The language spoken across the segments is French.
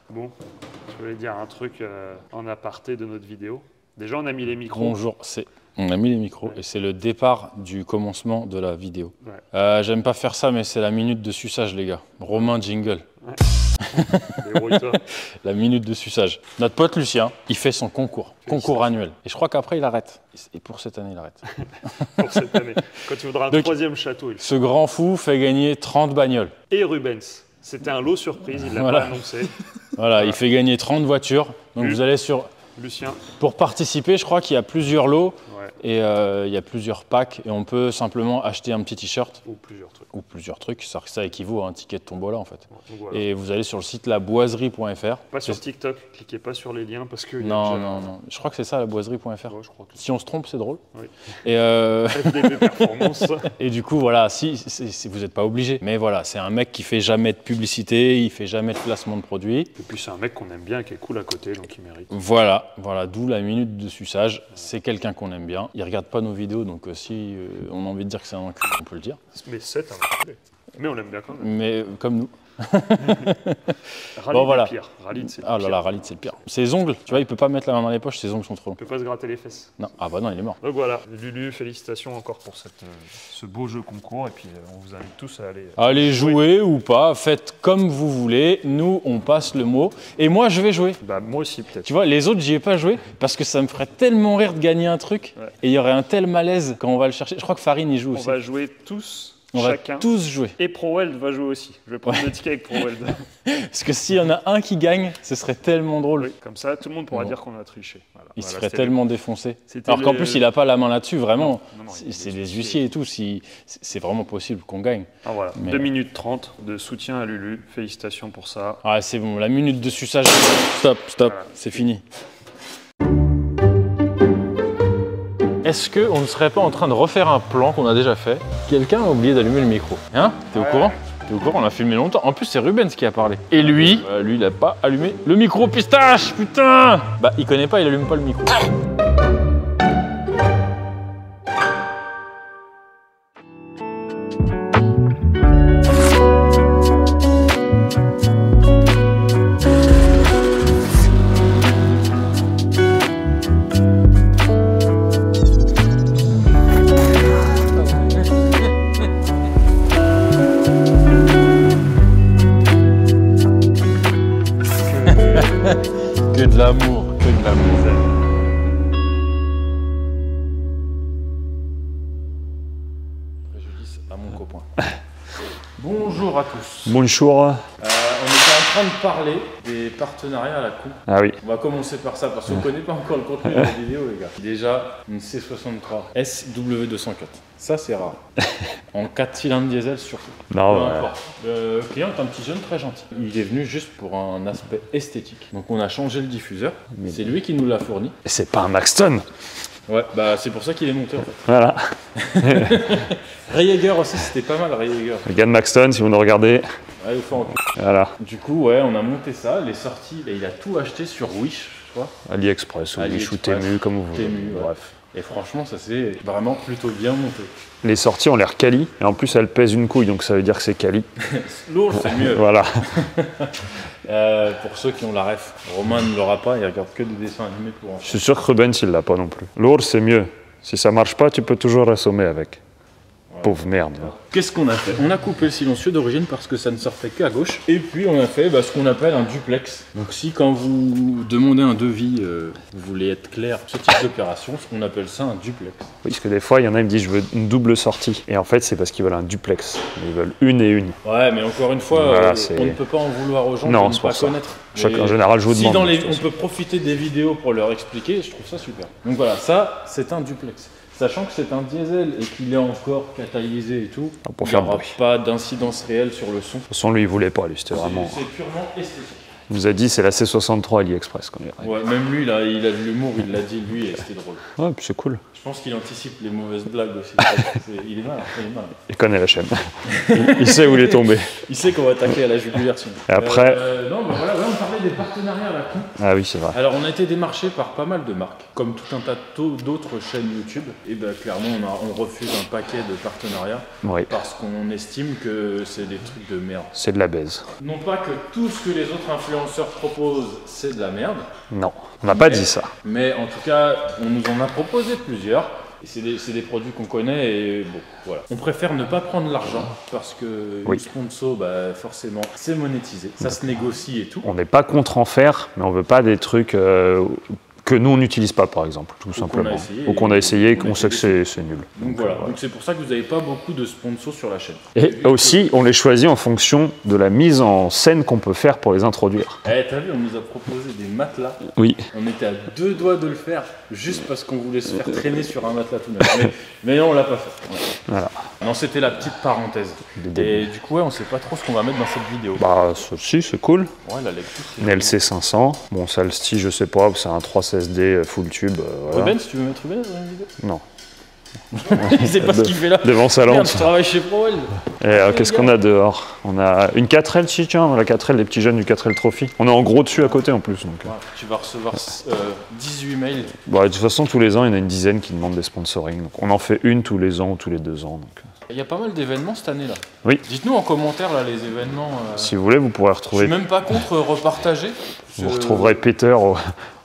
Bon, je voulais dire un truc en aparté de notre vidéo. Déjà, on a mis les micros. Bonjour, on a mis les micros et c'est le départ du commencement de la vidéo. Ouais. J'aime pas faire ça, mais c'est la minute de suçage, les gars. Romain jingle. Ouais. Débrouille-toi. La minute de suçage. Notre pote Lucien, il fait son concours annuel. Et je crois qu'après, il arrête. Et pour cette année, il arrête. Pour cette année. Quand tu voudras un Donc, troisième château. Ce grand fou fait gagner 30 bagnoles. Et Rubens. C'était un lot surprise, il ne l'a Voilà. pas annoncé. Voilà, il fait gagner 30 voitures. Donc vous allez sur... Lucien. Pour participer, je crois qu'il y a plusieurs lots. Ouais. Et il y a plusieurs packs. Et on peut simplement acheter un petit t-shirt. Ou plusieurs trucs. Ou plusieurs trucs. Ça équivaut à un ticket de tombola en fait. Donc, voilà. Et vous allez sur le site laboiserie.fr. Pas sur TikTok, cliquez pas sur les liens parce que... Non. Je crois que c'est ça, laboiserie.fr. Ouais, je crois que... Si on se trompe, c'est drôle. Oui. Et, FDP Performance. et du coup, voilà, si vous n'êtes pas obligé. Mais voilà, c'est un mec qui fait jamais de publicité, il fait jamais de placement de produits. Et puis c'est un mec qu'on aime bien, qui est cool à côté, donc il mérite. Voilà, d'où la minute de suçage. C'est quelqu'un qu'on aime bien. Il regarde pas nos vidéos, donc si on a envie de dire que c'est un enculé, on peut le dire. Mais c'est un enculé. Mais on l'aime bien quand même. Mais comme nous. Ralid, Bon, voilà. c'est le pire. Ralid, c'est le Ah là pire. là, Ralid, c'est le pire. Ses ongles, tu vois, il peut pas mettre la main dans les poches, ses ongles sont trop longs. Il peut pas se gratter les fesses. Non, ah bah non, il est mort. Donc voilà, Lulu, félicitations encore pour ce beau jeu concours. Et puis on vous invite tous à aller... Allez jouer ou pas, faites comme vous voulez. Nous, on passe le mot. Et moi, je vais jouer. Bah moi aussi peut-être. Tu vois, les autres, j'y ai pas joué parce que ça me ferait tellement rire de gagner un truc. Ouais. Et il y aurait un tel malaise quand on va le chercher. Je crois que Farine y joue On aussi. va jouer tous, On va chacun. tous jouer. Et ProWeld va jouer aussi. Je vais prendre le ticket avec ProWeld. Parce que s'il y en a un qui gagne, ce serait tellement drôle. Oui, comme ça, tout le monde pourra Bon. dire qu'on a triché. Voilà. Il Voilà, serait c'était tellement défoncé. c'était Alors qu'en le- plus, il n'a pas la main là-dessus, vraiment. Non, C'est des huissiers et tout. C'est vraiment possible qu'on gagne. Ah, voilà, Mais- 2 minutes 30 de soutien à Lulu. Félicitations pour ça. Ah, c'est bon, la minute de suçage. Stop, Voilà. c'est fini. Est-ce qu'on ne serait pas en train de refaire un plan qu'on a déjà fait? Quelqu'un a oublié d'allumer le micro. Hein? T'es au courant? T'es au courant? On a filmé longtemps. En plus, c'est Rubens qui a parlé. Et lui, il a pas allumé le micro pistache, putain! Bah, il connaît pas, il allume pas le micro. Que de l'amour, que de l'amour. Préjudice à mon copain. Bonjour à tous. Bonjour. On était en train de parler des partenariats à la coupe. Ah oui. On va commencer par ça parce qu'on ne connaît pas encore le contenu de la vidéo, les gars. Déjà, une C63 SW204. Ça, c'est rare. En 4 cylindres diesel surtout. Non, Peu ouais. importe. Le client est un petit jeune très gentil. Il est venu juste pour un aspect esthétique. Donc on a changé le diffuseur. C'est lui qui nous l'a fourni. Et c'est pas un Maxton. Ouais, bah c'est pour ça qu'il est monté en fait. Voilà. Ray Yeager aussi, c'était pas mal Ray Yeager. Les gars de Maxton, si vous nous regardez. Ouais, il faut en... Voilà. Du coup, ouais, on a monté ça. Les sorties, et il a tout acheté sur Wish, je crois. AliExpress ou Wish ou Temu, comme vous voulez. Temu, ouais. Bref. Et franchement, ça s'est vraiment plutôt bien monté. Les sorties ont l'air quali. Et en plus, elles pèsent une couille, donc ça veut dire que c'est quali. Lourd, c'est mieux. Voilà. Pour ceux qui ont la ref, Romain ne l'aura pas, il regarde que des dessins animés pour enfants. Je suis sûr que Rubens, il l'a pas non plus. Lourd, c'est mieux. Si ça marche pas, tu peux toujours assommer avec. Pauvre merde. Qu'est-ce qu'on a fait? On a coupé le silencieux d'origine parce que ça ne sortait qu'à gauche. Et puis on a fait ce qu'on appelle un duplex. Donc si quand vous demandez un devis, vous voulez être clair sur ce type d'opération, ce qu'on appelle ça un duplex. Oui, parce que des fois, il y en a qui me disent je veux une double sortie. Et en fait, c'est parce qu'ils veulent un duplex. Ils veulent une et une. Ouais, mais encore une fois, Voilà, on ne peut pas en vouloir aux gens Non, de ne c'est pas pour ça. connaître. En général, je vous Si demande. dans de les, toute on façon. peut profiter des vidéos pour leur expliquer, je trouve ça super. Donc voilà, ça c'est un duplex. Sachant que c'est un diesel et qu'il est encore catalysé et tout, Pour il faire n'y le aura bruit. pas d'incidence réelle sur le son. De toute façon, lui, il voulait pas, lui. C'était vraiment. C'est purement esthétique. Il nous a dit c'est la C63 AliExpress. Quand il Ouais, même lui, là, il a de l'humour, il l'a dit lui et c'était drôle. Ouais, puis c'est cool. Je pense qu'il anticipe les mauvaises blagues aussi. Il est malin, il est malin. Il connaît la chaîne. il sait où il est tombé. Il sait qu'on va attaquer à la jugulation. Et après- Non, bah voilà, ouais, on parlait fait des partenariats à la con. Ah oui, c'est vrai. Alors on a été démarché par pas mal de marques, comme tout un tas d'autres chaînes YouTube. Et ben clairement on refuse un paquet de partenariats Oui. parce qu'on estime que c'est des trucs de merde. C'est de la baise. Non pas que tout ce que les autres influenceurs proposent c'est de la merde. Non, on n'a pas dit ça. Mais en tout cas on nous en a proposé plusieurs. Et c'est des produits qu'on connaît et bon, voilà. On préfère ne pas prendre l'argent parce que le sponsor, bah, forcément, c'est monétisé. Ça se négocie et tout. On n'est pas contre en faire, mais on veut pas des trucs que nous on n'utilise pas, par exemple, tout simplement. Ou qu'on a essayé et qu'on sait que c'est nul. Donc voilà, donc c'est pour ça que vous n'avez pas beaucoup de sponsors sur la chaîne. Et aussi, on les choisit en fonction de la mise en scène qu'on peut faire pour les introduire. Eh, t'as vu, on nous a proposé des matelas. Oui. On était à 2 doigts de le faire, juste parce qu'on voulait se faire traîner sur un matelas tout neuf. Mais non, on l'a pas fait. Ouais. Voilà. Non, c'était la petite parenthèse. Et du coup, ouais, on sait pas trop ce qu'on va mettre dans cette vidéo. Bah, ceci, c'est cool. Ouais, la lecture, c'est... Une LC 500. Bon, ça, le style, je sais pas, c'est un 3SSD full tube. Voilà. Rubens, tu veux mettre Rubens dans la vidéo? Non. C'est pas ce qu'il fait là. Devant sa lampe. Merde, je travaille chez ProWell. Et qu'est-ce qu'on a dehors? On a une 4L, si tiens, la 4L, les petits jeunes du 4L Trophy. On est en gros dessus à côté en plus. Donc. Ouais, tu vas recevoir 18 mails. Bon, de toute façon, tous les ans, il y en a une dizaine qui demandent des sponsoring. Donc, on en fait une tous les ans ou tous les 2 ans. Donc. Il y a pas mal d'événements cette année là. Oui. Dites-nous en commentaire là les événements. Si vous voulez, vous pourrez Je retrouver. suis même pas contre repartager. Vous retrouverez Peter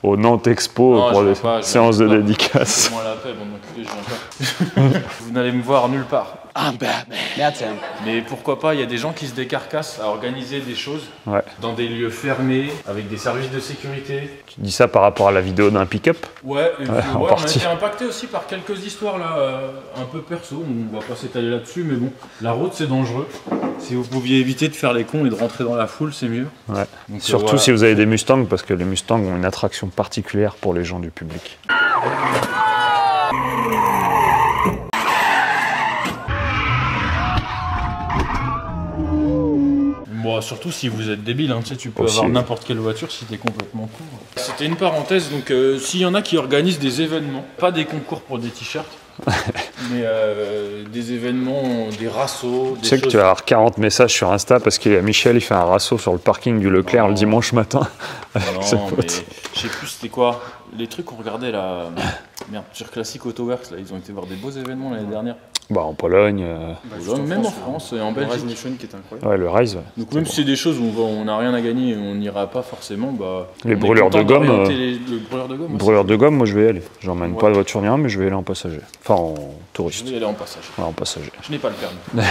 au Nantes Expo Non, pour les séances de pas. dédicace. Moi la paix, bon enculé, je viens pas. Vous n'allez me voir nulle part. I'm Batman. That's him. Mais pourquoi pas, il y a des gens qui se décarcassent à organiser des choses Ouais. dans des lieux fermés, avec des services de sécurité. Tu dis ça par rapport à la vidéo d'un pick-up? Ouais, et puis, en on a partie. été impacté aussi par quelques histoires là, un peu perso, on va pas s'étaler là-dessus, mais bon, la route c'est dangereux. Si vous pouviez éviter de faire les cons et de rentrer dans la foule, c'est mieux. Ouais. Donc, Surtout voilà. si vous avez des Mustangs, parce que les Mustangs ont une attraction particulière pour les gens du public. Bon, surtout si vous êtes débile, hein, tu sais, tu peux Aussi, avoir oui. n'importe quelle voiture si t'es complètement con. C'était une parenthèse, donc s'il y en a qui organisent des événements, pas des concours pour des t-shirts, mais des événements, des rassos, des Tu sais que tu vas avoir 40 messages sur Insta parce qu'il y a Michel, il fait un rasso sur le parking du Leclerc le dimanche matin. avec ses Non, mais potes. je sais plus c'était quoi. Les trucs qu'on regardait là, merde, sur Classic Autoworks, là, ils ont été voir des beaux événements l'année dernière. Bah, en Pologne, Même en France et en Belgique. qui était incroyable. ouais, le Rise. Ouais. Donc même si c'est des choses où on n'a rien à gagner et on n'ira pas forcément, bah... Les on est brûleurs de content gomme, d'orienter le brûleur de gomme aussi. Brûleur de gomme, moi je vais y aller. J'emmène Ouais. pas de voiture ni rien, mais je vais y aller en passager. Enfin, en Je touriste. vais y aller en passage. Ouais, en passager. Je n'ai pas le permis.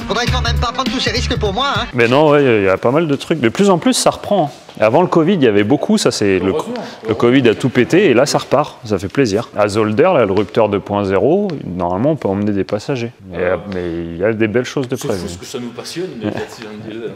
Faudrait quand même pas prendre tous ces risques pour moi, hein. Mais non, ouais, il y a pas mal de trucs. De plus en plus, ça reprend. Avant le Covid, il y avait beaucoup, ça c'est Heureusement. le Covid a tout pété et là ça repart, ça fait plaisir. À Zolder, là, le rupteur 2.0, normalement on peut emmener des passagers. Mais il y a des belles choses de C'est prévues. fou ce que ça nous passionne, mais peut-être si j'en disais.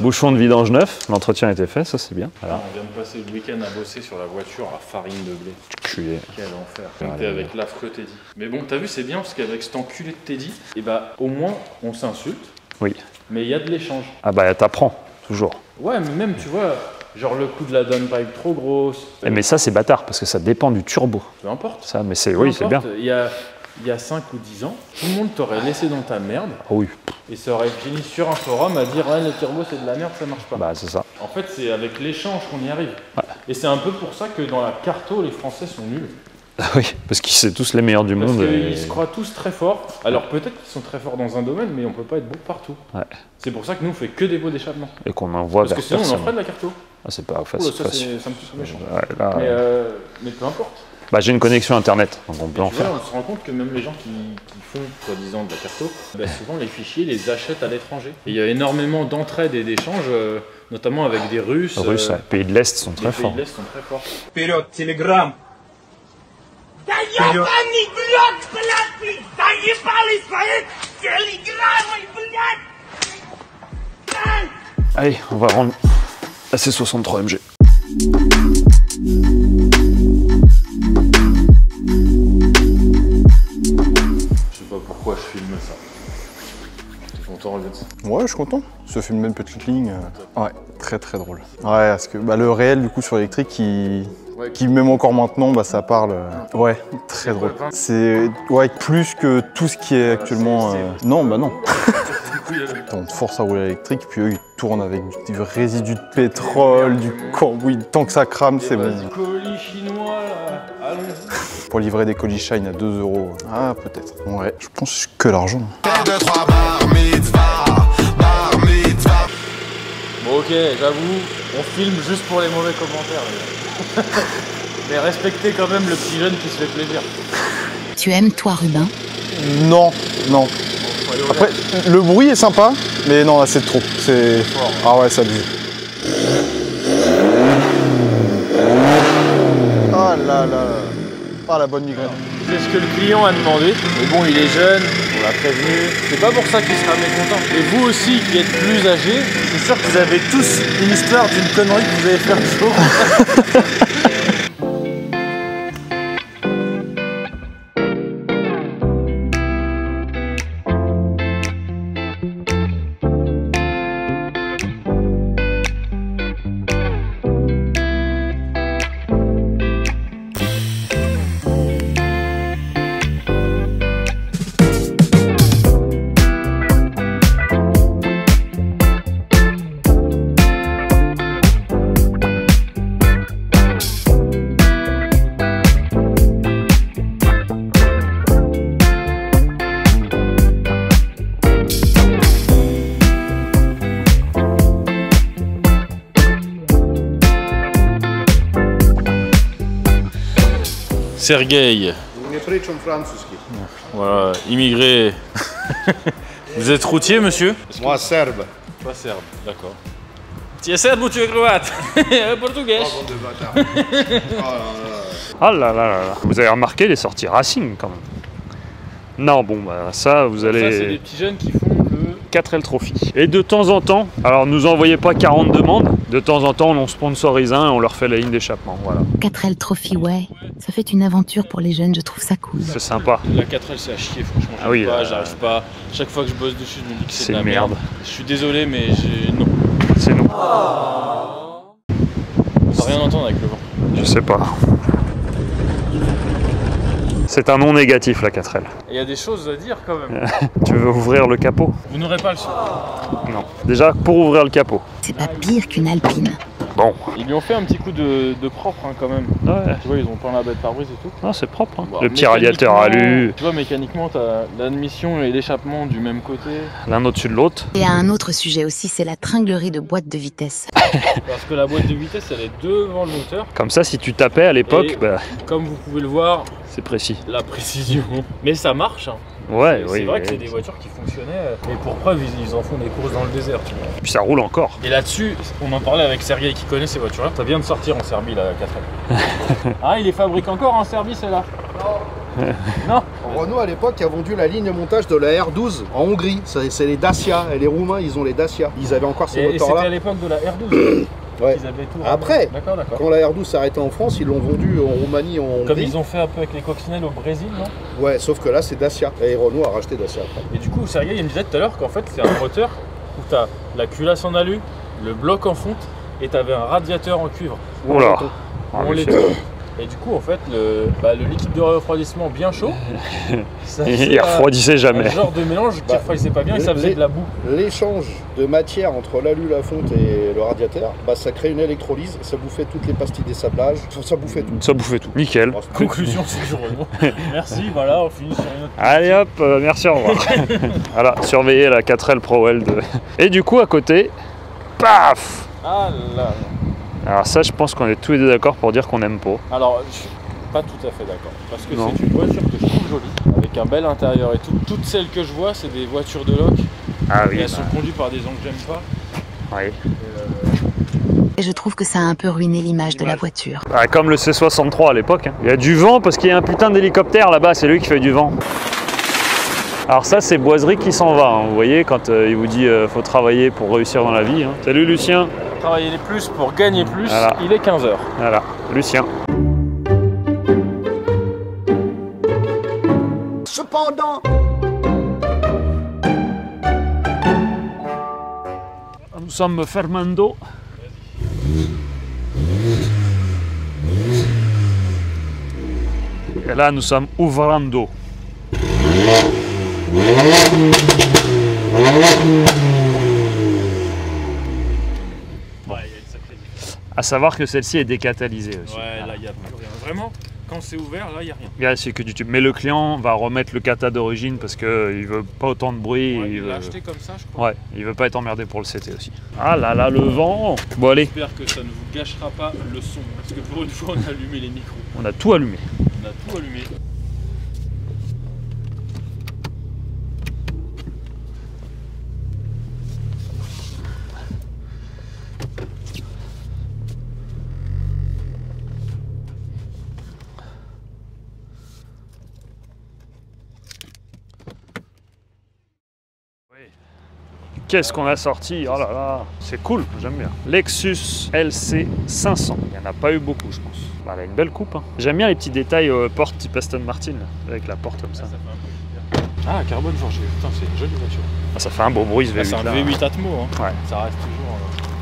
Bouchon de vidange neuf, l'entretien a été fait, ça c'est bien. Voilà. On vient de passer le week-end à bosser sur la voiture à farine de blé. Culé. Quel enfer. On était avec l'affreux Teddy. Mais bon, t'as vu, c'est bien parce qu'avec cet enculé de Teddy, et bah au moins on s'insulte, Oui. mais il y a de l'échange. Ah bah t'apprends, toujours. Ouais, mais même tu vois, genre le coup de la downpipe trop grosse. Mais ça c'est bâtard parce que ça dépend du turbo. Peu importe. Ça, mais c'est Peu oui, c'est bien. importe. Il y a 5 ou 10 ans, tout le monde t'aurait laissé dans ta merde Ah oui, et ça aurait fini sur un forum à dire ouais, le turbo c'est de la merde, ça marche pas. bah c'est ça. En fait, c'est avec l'échange qu'on y arrive. Et c'est un peu pour ça que dans la carto, les Français sont nuls. Ah oui, parce qu'ils sont tous les meilleurs du Parce monde. qu'ils se croient tous très forts. Alors peut-être qu'ils sont très forts dans un domaine, mais on peut pas être bon partout. Ouais. C'est pour ça que nous, on fait que des pots d'échappement. Et qu'on envoie Parce vers que sinon, on en personne. ferait de la carto. Ah, c'est pas Oula, facile. ça, ça me touche méchant. Ouais, là, Mais peu importe. bah, j'ai une connexion internet, donc on peut Et en tu vois, faire. on se rend compte que même les gens qui font, soi-disant, de la carto, bah, souvent les fichiers les achètent à l'étranger. Et il y a énormément d'entraide et d'échanges, notamment avec des Russes. Les Russes, ouais, pays de l'Est sont Les très pays forts. de l'Est sont très forts. Вперед, Телеграм! Да ёбаный в рот, блядь, вы заебали свои телеграммы, блядь! Ай! Allez, on va rendre la C63 MG. Je sais pas pourquoi je filme ça. T'es content, Rubens? Ouais, je suis content. Se filmer une petite ligne. Ouais, très très drôle. Ouais, parce que bah, le réel du coup sur l'électrique, qui même encore maintenant, bah, ça parle. Ouais, très drôle. C'est ouais, plus que tout ce qui est actuellement. Non, bah non. On te force à rouler électrique, puis eux ils tournent avec du résidu de pétrole, du cambouis. Tant que ça crame, c'est bon. Colis chinois là, allons-y. Pour livrer des colis Shine à 2 €. Ah, peut-être. Ouais, je pense que l'argent. Bon, ok, j'avoue, on filme juste pour les mauvais commentaires, les gars. Mais respectez quand même le petit jeune qui se fait plaisir. Tu aimes, toi, Rubin? Non, non. Après, le bruit est sympa, mais non, là c'est trop. C'est. Ah ouais, ça abuse. Ah là là. Ah, la bonne migraine. C'est ce que le client a demandé. Mais bon, il est jeune, on l'a prévenu. C'est pas pour ça qu'il sera mécontent. Et vous aussi qui êtes plus âgés, c'est sûr que vous avez tous une histoire d'une connerie que vous avez fait un jour. Sergueï. Voilà, immigré. Vous êtes routier, monsieur? Moi, serbe. Pas serbe, d'accord. Tu es serbe ou tu es croate? Portugais. Ah là là là là. Vous avez remarqué les sorties Racing quand même. Non, bon, bah ça, vous allez. Ça, c'est des petits jeunes qui font le 4L Trophy. Et de temps en temps, alors nous envoyez pas 40 demandes, de temps en temps on en sponsorise un et on leur fait la ligne d'échappement, voilà. 4L Trophy, ouais. Ça fait une aventure pour les jeunes, je trouve ça cool. C'est sympa. La 4L, c'est à chier, franchement. Ah oui, j'arrive pas. Chaque fois que je bosse dessus, je me dis que c'est c'est de la merde. Je suis désolé, mais non. C'est non. On va rien entendre avec le vent. Je sais pas. C'est un non négatif la 4L. Il y a des choses à dire quand même. Tu veux ouvrir le capot? Vous n'aurez pas le son. Non. Déjà, pour ouvrir le capot. C'est pas pire qu'une alpine. Bon. Ils lui ont fait un petit coup de propre hein, quand même. Ouais. Tu vois, ils ont peint la bête pare-brise et tout. Non, c'est propre. Hein. Bon, Le petit radiateur alu, Tu vois, mécaniquement, t'as l'admission et l'échappement du même côté. l'un au-dessus de l'autre. Et à un autre sujet aussi, c'est la tringlerie de boîte de vitesse. Parce que la boîte de vitesse, elle est devant le moteur. Comme ça, si tu tapais à l'époque, Et bah, comme vous pouvez le voir, c'est précis. la précision. Mais ça marche. Hein. Ouais, C'est oui. vrai que oui. c'est des voitures qui fonctionnaient. Et pour preuve, ils en font des courses dans le désert. Tu vois. Puis ça roule encore. Et là-dessus, on en parlait avec Sergueï qui connaît ces voitures-là. Ça vient de sortir en Serbie, la 4L. Ah, il les fabrique encore en Serbie, celle-là? Non. Renault, à l'époque, a vendu la ligne de montage de la R12 en Hongrie. C'est les Dacia. Et les Roumains, ils ont les Dacia. Ils avaient encore ces Et c'était à moteurs-là. l'époque de la R12. Ouais. Ils avaient tout Après, d'accord. quand la R12 s'est arrêtée en France, ils l'ont vendue en Roumanie, en Hongrie. Comme ils ont fait un peu avec les coccinelles au Brésil, non? Ouais, sauf que là, c'est Dacia. Et Renault a racheté Dacia après. Et du coup, Sergueï, il me disait tout à l'heure qu'en fait, c'est un moteur où tu as la culasse en alu, le bloc en fonte et tu avais un radiateur en cuivre. Oula. Ah, On mais les c'est- deux. Et du coup, en fait, le liquide de refroidissement bien chaud, ça Il faisait refroidissait un jamais. genre de mélange qui refroidissait pas bien et ça faisait de la boue. L'échange de matière entre l'alu, la fonte et le radiateur, bah, ça crée une électrolyse et ça bouffait toutes les pastilles des sablages. Ça bouffait tout. Ça bouffait tout. Nickel. Bon, Conclusion, c'est du Renault. Merci, voilà, on finit sur une autre. Allez hop, merci, au revoir. Voilà, surveillez la 4L Pro L de... Et du coup, à côté, paf! Ah là. Alors ça, je pense qu'on est tous les deux d'accord pour dire qu'on n'aime pas. Alors, je suis pas tout à fait d'accord. Parce que Non. c'est une voiture que je trouve jolie, avec un bel intérieur et tout. Toutes celles que je vois, c'est des voitures de loc. Ah Et oui, elles sont conduites par des gens que j'aime pas. oui. Et je trouve que ça a un peu ruiné l'image de la voiture. Ah, comme le C63 à l'époque. Hein. Il y a du vent parce qu'il y a un putain d'hélicoptère là-bas, c'est lui qui fait du vent. Alors ça, c'est Boiserie qui s'en va. Hein. Vous voyez, quand il vous dit faut travailler pour réussir dans la vie. Hein. Salut Lucien. Travailler les plus pour gagner plus, Voilà. il est 15h. Voilà, Lucien. Cependant, Nous sommes Fernando. Et là, nous sommes ouvrando. À savoir que celle-ci est décatalysée aussi. Ouais, là, il n'y a plus rien. Vraiment, quand c'est ouvert, là, il n'y a rien. Là, c'est que du tube. Mais le client va remettre le cata d'origine parce qu'il ne veut pas autant de bruit. Ouais, il l'a veut... acheté comme ça, je crois. Ouais, il veut pas être emmerdé pour le CT aussi. Ah là là, le vent. Bon, allez. J'espère que ça ne vous gâchera pas le son. Parce que pour une fois, on a allumé les micros. On a tout allumé. On a tout allumé. Qu'est-ce qu'on a sorti? Oh là là, c'est cool, j'aime bien. Lexus LC 500. Il n'y en a pas eu beaucoup, je pense. Bah, elle a une belle coupe. Hein. J'aime bien les petits détails porte type Aston Martin, là, avec la porte comme ça. Ah, carbone forgé. Putain, c'est une jolie voiture. Ah, ça fait un beau bruit ce V8 c'est un là. V8 Atmo, hein. Ouais. Ça reste toujours.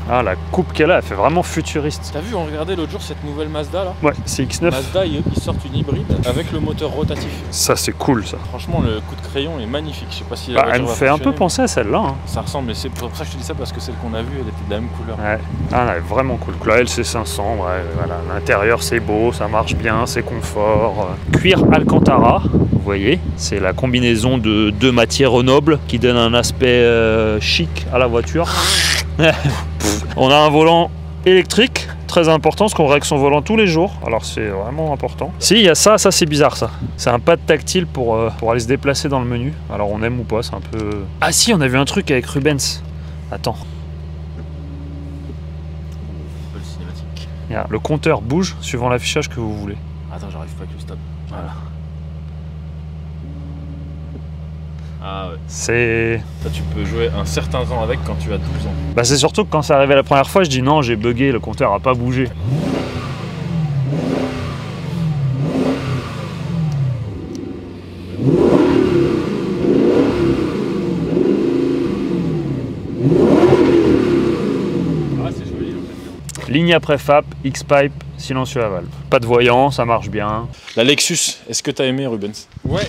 Ah, la coupe qu'elle a, elle fait vraiment futuriste. T'as vu, on regardait l'autre jour cette nouvelle Mazda là. Ouais, c'est X9. Mazda, ils sortent une hybride avec le moteur rotatif. Ça, c'est cool ça. Franchement, le coup de crayon est magnifique. Je sais pas si Bah, elle me fait un peu penser à celle-là. Hein. Ça ressemble, mais c'est pour ça que je te dis ça parce que celle qu'on a vue, elle était de la même couleur. Ouais, ah, elle est vraiment cool. La LC500, ouais, voilà. L'intérieur, c'est beau, ça marche bien, c'est confort. Cuir Alcantara, vous voyez, c'est la combinaison de deux matières nobles qui donne un aspect chic à la voiture. On a un volant électrique, très important, parce qu'on règle son volant tous les jours. Alors c'est vraiment important. Si, il y a ça c'est bizarre ça. C'est un pad tactile pour aller se déplacer dans le menu. Alors on aime ou pas, c'est un peu... Ah si, on a vu un truc avec Rubens. Attends. Un peu cinématique. Le compteur bouge suivant l'affichage que vous voulez. Attends, j'arrive pas avec le stop. Voilà. Ah ouais. C'est... Ça, tu peux jouer un certain temps avec quand tu as 12 ans. Bah c'est surtout que quand c'est arrivé la première fois, je dis non, j'ai bugué, le compteur a pas bougé. Ah, c'est joli en fait. Ligne après FAP, X-Pipe, silencieux à valve. Pas de voyant, ça marche bien. La Lexus, est-ce que t'as aimé Rubens? Ouais,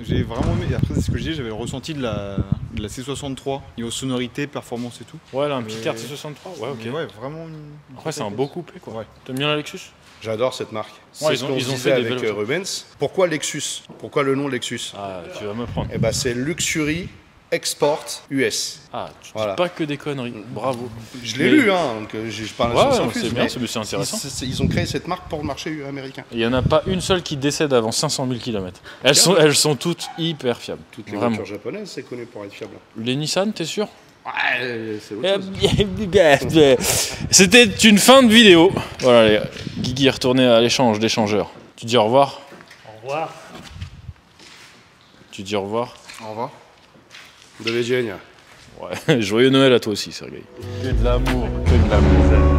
j'ai vraiment aimé. Après, c'est ce que je dis, j'avais le ressenti de la C63, niveau sonorité, performance et tout. Ouais, là, un petit carte C63. Ouais, ok. Mais ouais, vraiment. Après, c'est un beau coupé quoi. Ouais. T'aimes bien la Lexus? J'adore cette marque. Ouais, C'est ce qu'on ils ont disait fait des avec belles Rubens. Pourquoi Lexus? Pourquoi le nom Lexus? Ah, tu vas me prendre. Eh ben, c'est Luxury Export US. Ah, tu Voilà. dis pas que des conneries. Bravo. Je l'ai lu, hein, donc je parle Ouais, sans ouais, plus, c'est bien, mais c'est intéressant. Ils ont créé cette marque pour le marché américain. Il n'y en a pas une seule qui décède avant 500 000 km. Elles sont toutes hyper fiables. Toutes les Vraiment. voitures japonaises, c'est connu pour être fiable. Les Nissan, t'es sûr? Ouais, c'est autre chose. C'était une fin de vidéo. Voilà, les gars. Guigui est retourné à l'échange d'échangeurs. Tu dis au revoir? Au revoir. Tu dis au revoir? Au revoir. До widzenia. Ouais, joyeux Noël à toi aussi, Sergueï. Que de l'amour, que de l'amour.